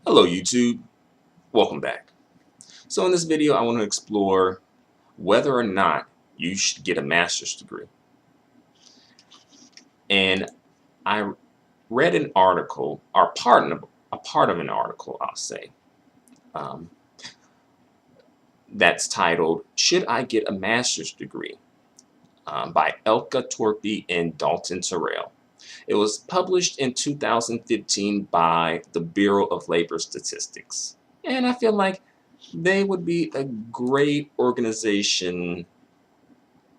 Hello YouTube, welcome back. So in this video I want to explore whether or not you should get a master's degree. And I read an article, or a part of an article I'll say, um, that's titled, "Should I Get a Master's Degree?" By Elka, Torpey, and Dalton, Terrell. It was published in 2015 by the Bureau of Labor Statistics. And I feel like they would be a great organization,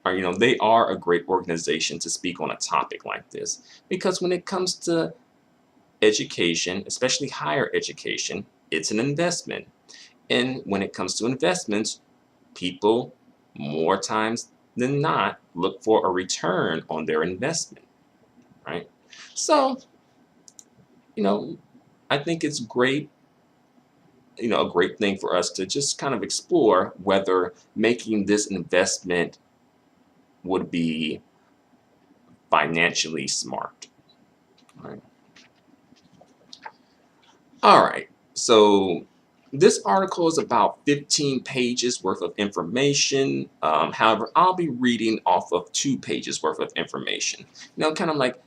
or they are a great organization to speak on a topic like this, because when it comes to education, especially higher education, it's an investment. And when it comes to investments, people more times than not look for a return on their investment, right? So, you know, I think it's great, a great thing for us to just kind of explore whether making this investment would be financially smart. Right. All right. So this article is about 15 pages worth of information. However, I'll be reading off of 2 pages worth of information. Kind of like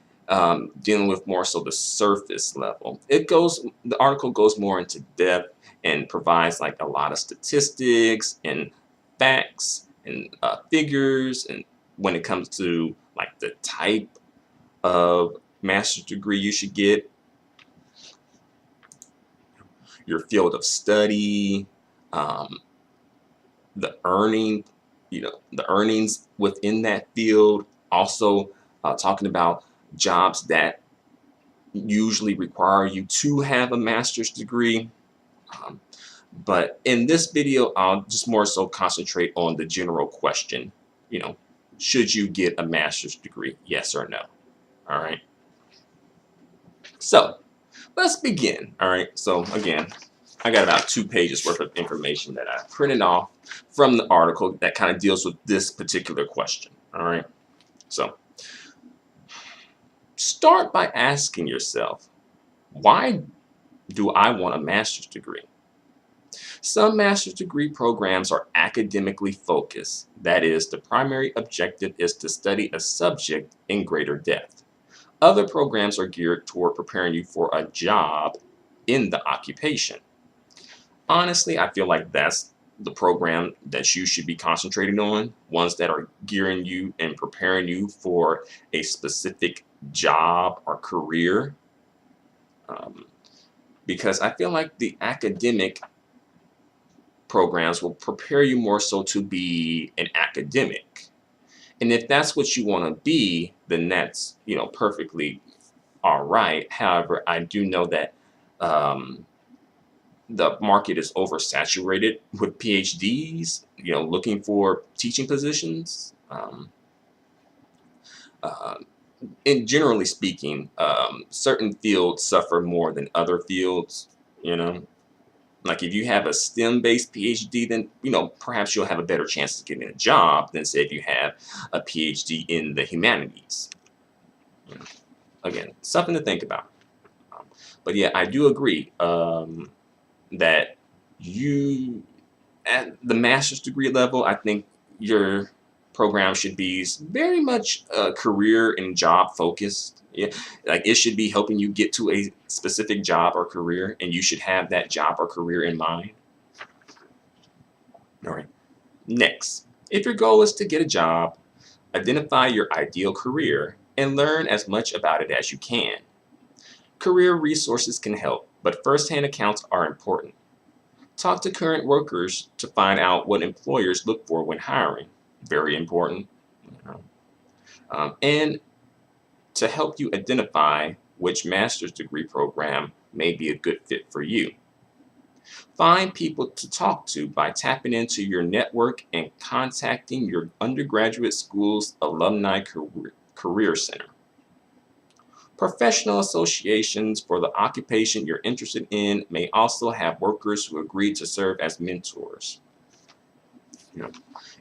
dealing with more so the surface level. The article goes more into depth and provides like a lot of statistics and facts and figures, and when it comes to like the type of master's degree you should get, your field of study, um, the the earnings within that field. Also, talking about jobs that usually require you to have a master's degree. Um, but in this video, I'll just more so concentrate on the general question. You know, should you get a master's degree? Yes or no? All right. So let's begin. All right. So again, I got about 2 pages worth of information that I printed off from the article that kind of deals with this particular question. All right. So start by asking yourself, why do I want a master's degree? Some master's degree programs are academically focused. That is, the primary objective is to study a subject in greater depth. Other programs are geared toward preparing you for a job in the occupation. Honestly, I feel like that's the program that you should be concentrating on, ones that are gearing you and preparing you for a specific job or career. Because I feel like the academic programs will prepare you more so to be an academic. And if that's what you want to be, then that's, perfectly all right. However, I do know that the market is oversaturated with PhDs, looking for teaching positions. Uh, and generally speaking, certain fields suffer more than other fields, Like if you have a STEM-based PhD, then, perhaps you'll have a better chance of getting a job than say if you have a PhD in the humanities. Again, something to think about. But yeah, I do agree that you, at the master's degree level, I think your program should be very much career and job focused. Yeah, like it should be helping you get to a specific job or career, and you should have that job or career in mind. All right. Next, if your goal is to get a job, identify your ideal career and learn as much about it as you can. Career resources can help, but first-hand accounts are important. Talk to current workers to find out what employers look for when hiring. Very important. And to help you identify which master's degree program may be a good fit for you. Find people to talk to by tapping into your network and contacting your undergraduate school's alumni career center. Professional associations for the occupation you're interested in may also have workers who agree to serve as mentors.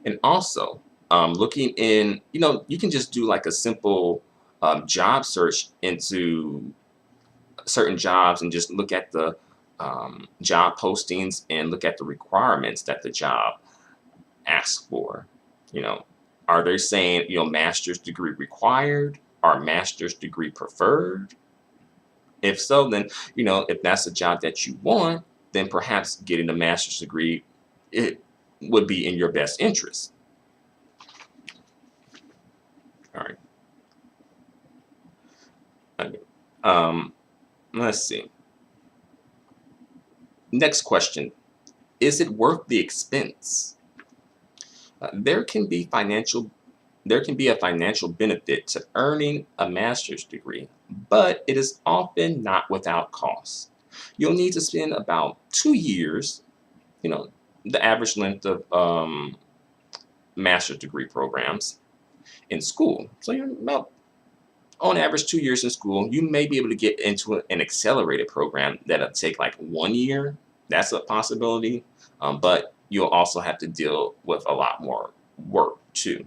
And also, looking in, you can just do like a simple job search into certain jobs and just look at the job postings and look at the requirements that the job asks for. You know, are they saying, master's degree required? Or master's degree preferred? If so, then, if that's a job that you want, then perhaps getting a master's degree, it would be in your best interest. All right. Okay. Let's see. Next question. Is it worth the expense? There can be a financial benefit to earning a master's degree, but it is often not without cost. You'll need to spend about 2 years, you know, the average length of master's degree programs in school. So you're about, on average, 2 years in school. You may be able to get into an accelerated program that'll take like 1 year. That's a possibility, but you'll also have to deal with a lot more work too.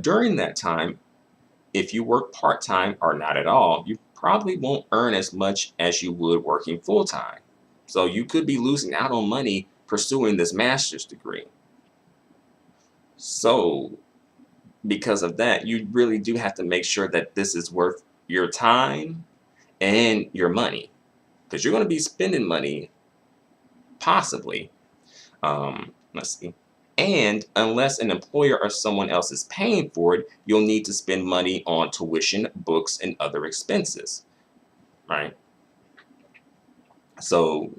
During that time, if you work part-time or not at all, you probably won't earn as much as you would working full-time. So you could be losing out on money pursuing this master's degree. So because of that, you really do have to make sure that this is worth your time and your money, because you're going to be spending money possibly. Let's see. And unless an employer or someone else is paying for it, you'll need to spend money on tuition, books, and other expenses, right? So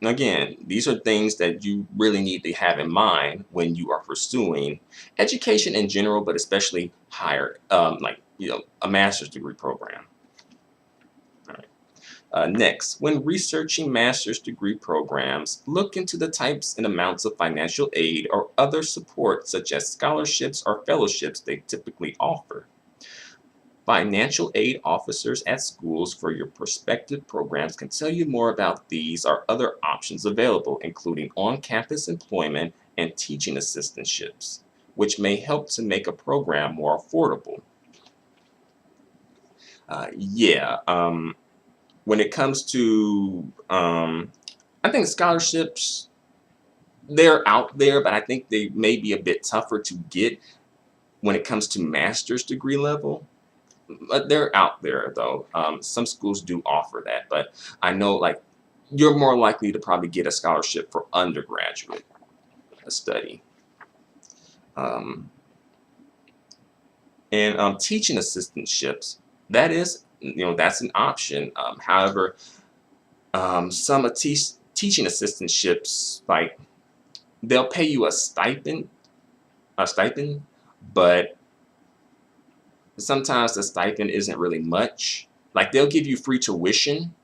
again, these are things that you really need to have in mind when you are pursuing education in general, but especially higher, a master's degree program. All right. Next, when researching master's degree programs, look into the types and amounts of financial aid or other support, such as scholarships or fellowships they typically offer. Financial aid officers at schools for your prospective programs can tell you more about these or other options available, including on-campus employment and teaching assistantships, which may help to make a program more affordable. When it comes to, I think scholarships, they're out there, but I think they may be a bit tougher to get when it comes to master's degree level. But they're out there though. Some schools do offer that, but I know like you're more likely to probably get a scholarship for undergraduate study. Um, and teaching assistantships, that is, that's an option. However, some of teaching assistantships, like they'll pay you a stipend, but sometimes the stipend isn't really much. Like they'll give you free tuition,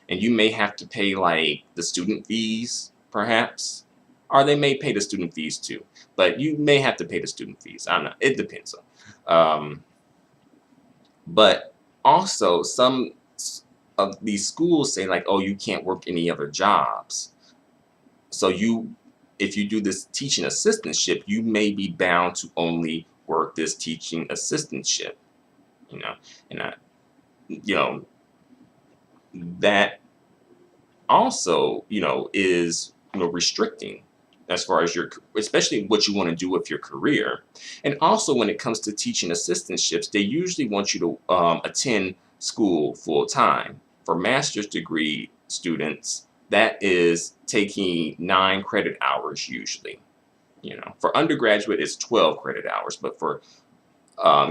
and you may have to pay like the student fees, perhaps, or they may pay the student fees too. But you may have to pay the student fees. I don't know. It depends. Um, but also, some of these schools say like, oh, you can't work any other jobs. So if you do this teaching assistantship, you may be bound to only work this teaching assistantship. And that also, is restricting as far as especially what you want to do with your career. And also when it comes to teaching assistantships, they usually want you to attend school full time. For master's degree students, that is taking 9 credit hours usually. For undergraduate, it's 12 credit hours, but for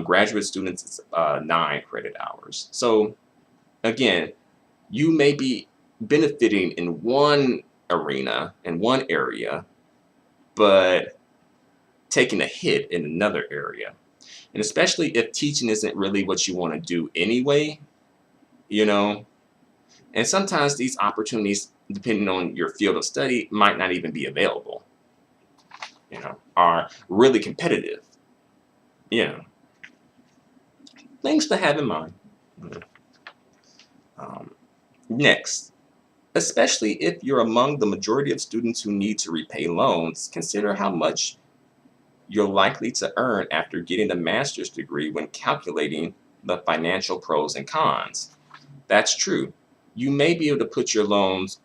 graduate students, it's 9 credit hours. So again, you may be benefiting in one arena, in one area, but taking a hit in another area. And especially if teaching isn't really what you want to do anyway, and sometimes these opportunities, depending on your field of study, might not even be available, are really competitive. Things to have in mind. Next, especially if you're among the majority of students who need to repay loans, consider how much you're likely to earn after getting a master's degree when calculating the financial pros and cons. That's true. you may be able to put your loans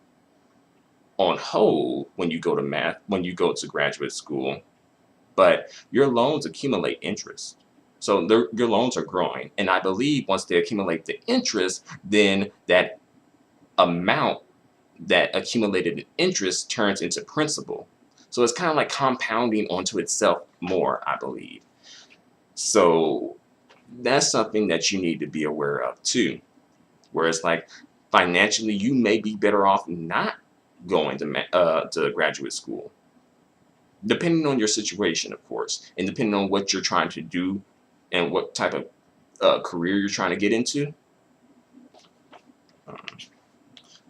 on hold when you go to graduate school, but your loans accumulate interest. So your loans are growing. And I believe once they accumulate the interest, then that amount that accumulated interest turns into principal. So it's kind of like compounding onto itself more, I believe. So that's something that you need to be aware of too. Whereas like financially, you may be better off not going to graduate school, depending on your situation, of course, and depending on what you're trying to do and what type of career you're trying to get into. Um,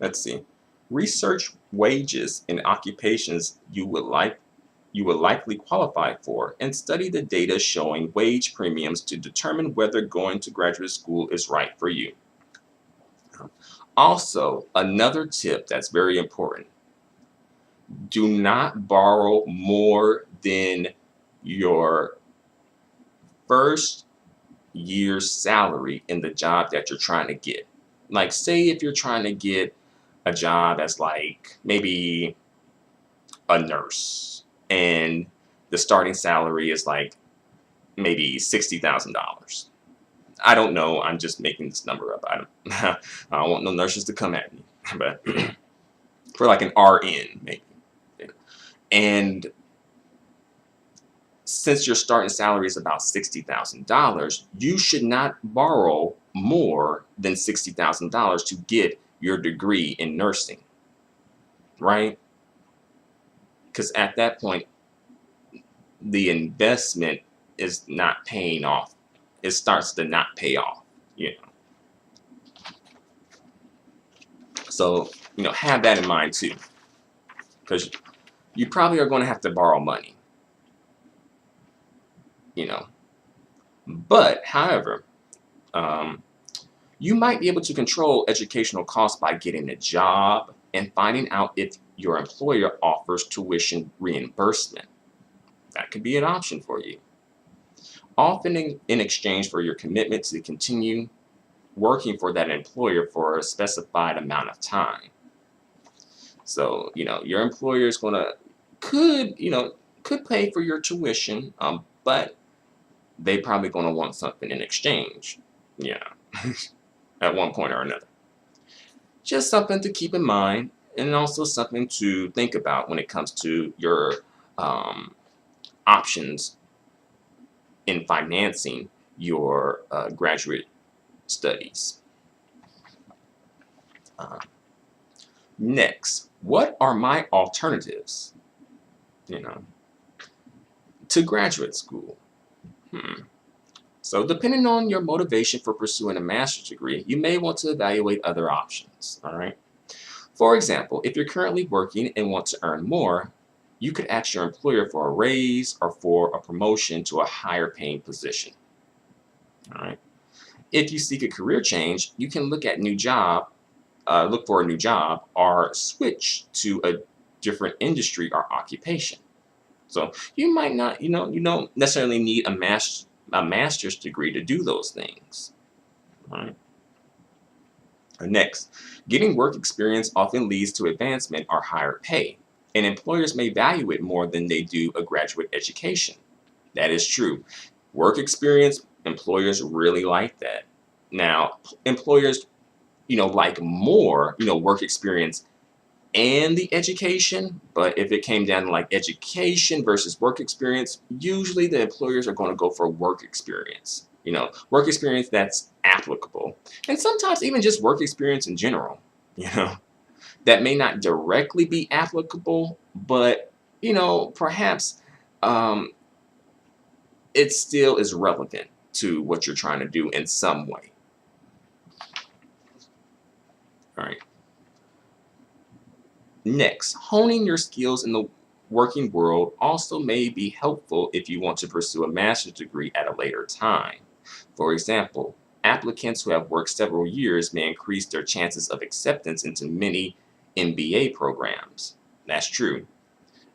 let's see. Research wages in occupations you would likely qualify for, and study the data showing wage premiums to determine whether going to graduate school is right for you. Also, another tip that's very important: do not borrow more than your first year's salary in the job that you're trying to get. Like, say if you're trying to get a job as like maybe a nurse, and the starting salary is like maybe $60,000. I don't know. I'm just making this number up. I don't want no nurses to come at me, but for like an RN maybe. And since your starting salary is about $60,000, you should not borrow more than $60,000 to get your degree in nursing, right? Because at that point, the investment is not paying off. It starts to not pay off, you know. So, have that in mind too, because you probably are going to have to borrow money, But, however, you might be able to control educational costs by getting a job and finding out if your employer offers tuition reimbursement. That could be an option for you. Often in exchange for your commitment to continue working for that employer for a specified amount of time. So, your employer is could pay for your tuition, but they probably going to want something in exchange. Yeah. At one point or another. Just something to keep in mind, and also something to think about when it comes to your options in financing your graduate studies. Next, what are my alternatives, to graduate school? So depending on your motivation for pursuing a master's degree, you may want to evaluate other options, all right? For example, if you're currently working and want to earn more, you could ask your employer for a raise or for a promotion to a higher paying position, all right? If you seek a career change, you can look for a new job, or switch to a different industry or occupation. So you might not, you don't necessarily need a master's degree to do those things. All right. Next, getting work experience often leads to advancement or higher pay, and employers may value it more than they do a graduate education. That is true. Work experience, employers really like that. Now, employers, like more, work experience and the education, but if it came down to like education versus work experience, usually the employers are going to go for work experience. Work experience that's applicable, and sometimes even just work experience in general. That may not directly be applicable, but perhaps it still is relevant to what you're trying to do in some way. All right. Next, honing your skills in the working world also may be helpful if you want to pursue a master's degree at a later time. For example, applicants who have worked several years may increase their chances of acceptance into many MBA programs. That's true.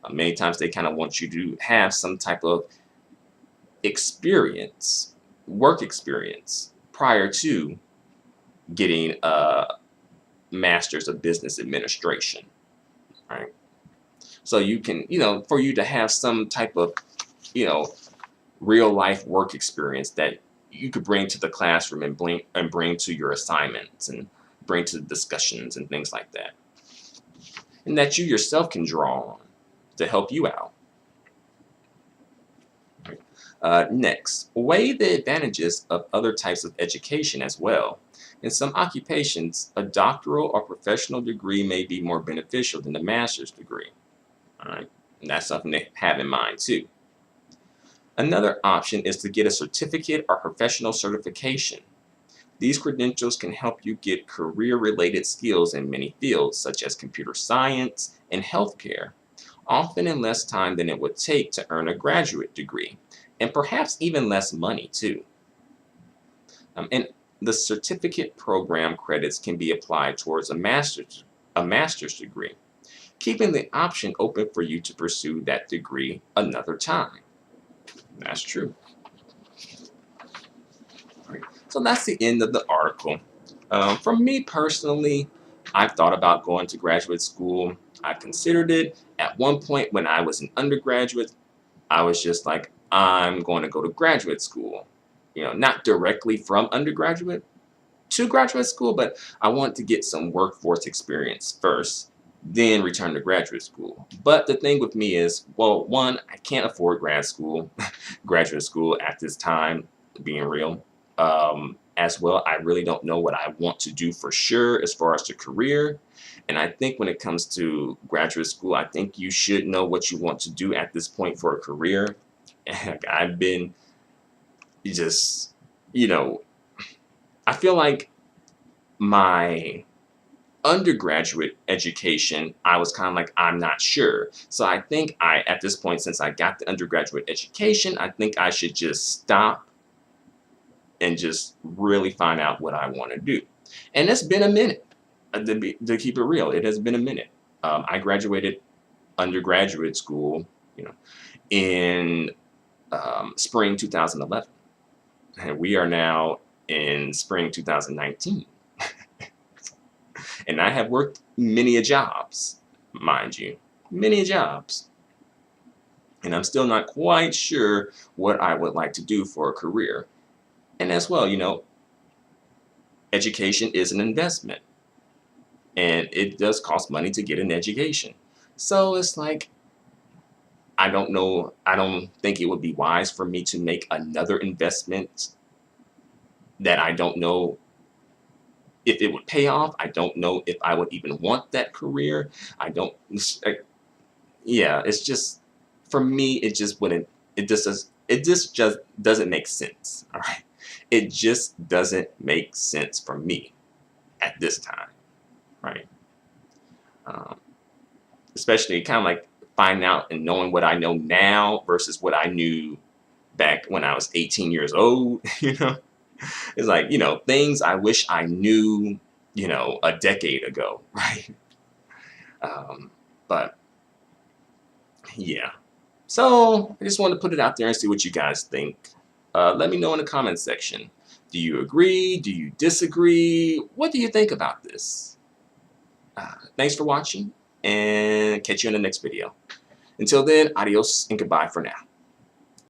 Many times they kind of want you to have some type of work experience, prior to getting Master's of Business Administration, right? So you can, for you to have some type of, you know, real life work experience that you could bring to the classroom and bring to your assignments and bring to the discussions and things like that, and that you yourself can draw on to help you out. Next, weigh the advantages of other types of education as well. In some occupations, a doctoral or professional degree may be more beneficial than a master's degree. All right, and that's something to have in mind too. Another option is to get a certificate or professional certification. These credentials can help you get career-related skills in many fields, such as computer science and healthcare, often in less time than it would take to earn a graduate degree, and perhaps even less money too. And the certificate program credits can be applied towards a master's degree, keeping the option open for you to pursue that degree another time. That's true. All right. So that's the end of the article. For me personally, I've thought about going to graduate school. I considered it. At one point when I was an undergraduate, I was just like, I'm going to go to graduate school. Not directly from undergraduate to graduate school, but I want to get some workforce experience first, then return to graduate school. But the thing with me is, well, one, I can't afford graduate school at this time, being real. As well, I really don't know what I want to do for sure as far as the career. And I think when it comes to graduate school, I think you should know what you want to do at this point for a career. And I've been just, I feel like my undergraduate education, I was kind of like, I'm not sure. So I think at this point, since I got the undergraduate education, I think I should just stop and just really find out what I want to do. And it's been a minute, to keep it real. It has been a minute. I graduated undergraduate school, in spring 2011. And we are now in spring 2019. And I have worked many a jobs, mind you, many a jobs. And I'm still not quite sure what I would like to do for a career. And as well, education is an investment. And it does cost money to get an education. So it's like, I don't know, I don't think it would be wise for me to make another investment that I don't know if it would pay off. I don't know if I would even want that career. Yeah, it's just, for me, it just wouldn't, it just doesn't make sense, all right? It just doesn't make sense for me at this time, right? Especially kind of like finding out and knowing what I know now versus what I knew back when I was 18 years old, It's like, things I wish I knew, a decade ago, right? But yeah. So I just wanted to put it out there and see what you guys think. Let me know in the comments section. Do you agree? Do you disagree? What do you think about this? Thanks for watching, and catch you in the next video. Until then, adios and goodbye for now.